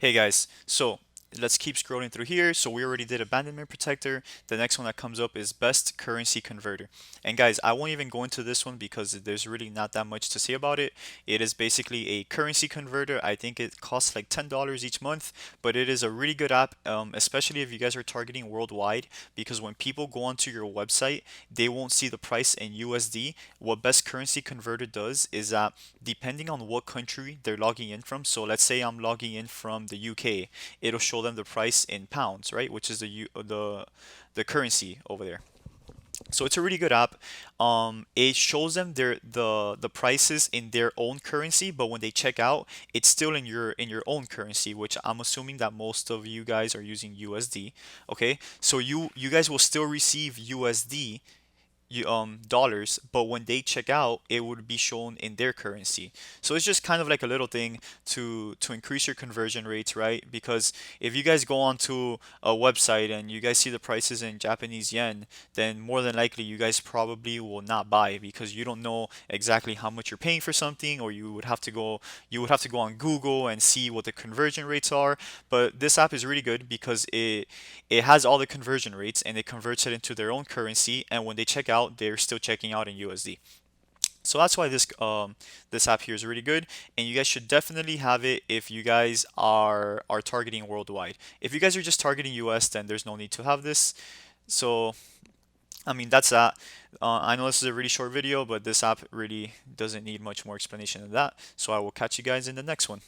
Hey guys, so let's keep scrolling through here. So we already did abandonment protector. The next one that comes up is best currency converter. And guys, I won't even go into this one because there's really not that much to say about it. It is basically a currency converter. I think it costs like $10 each month, but it is a really good app, especially if you guys are targeting worldwide, because when people go onto your website, they won't see the price in USD. What best currency converter does is that depending on what country they're logging in from, so let's say I'm logging in from the UK, it'll show them the price in pounds, right? Which is the currency over there. So it's a really good app. It shows them the prices in their own currency, but when they check out, it's still in your own currency, which I'm assuming that most of you guys are using USD. Okay, so you guys will still receive USD dollars, but when they check out, it would be shown in their currency. So it's just kind of like a little thing to increase your conversion rates, right? Because if you guys go onto a website and you guys see the prices in Japanese yen, then more than likely you guys probably will not buy because you don't know exactly how much you're paying for something, or you would have to go on Google and see what the conversion rates are. But this app is really good because it has all the conversion rates and it converts it into their own currency, and when they check out, they're still checking out in USD. So that's why this app here is really good, and you guys should definitely have it if you guys are targeting worldwide. If you guys are just targeting US, then there's no need to have this. So I mean, that's that. I know this is a really short video, but this app really doesn't need much more explanation than that. So I will catch you guys in the next one.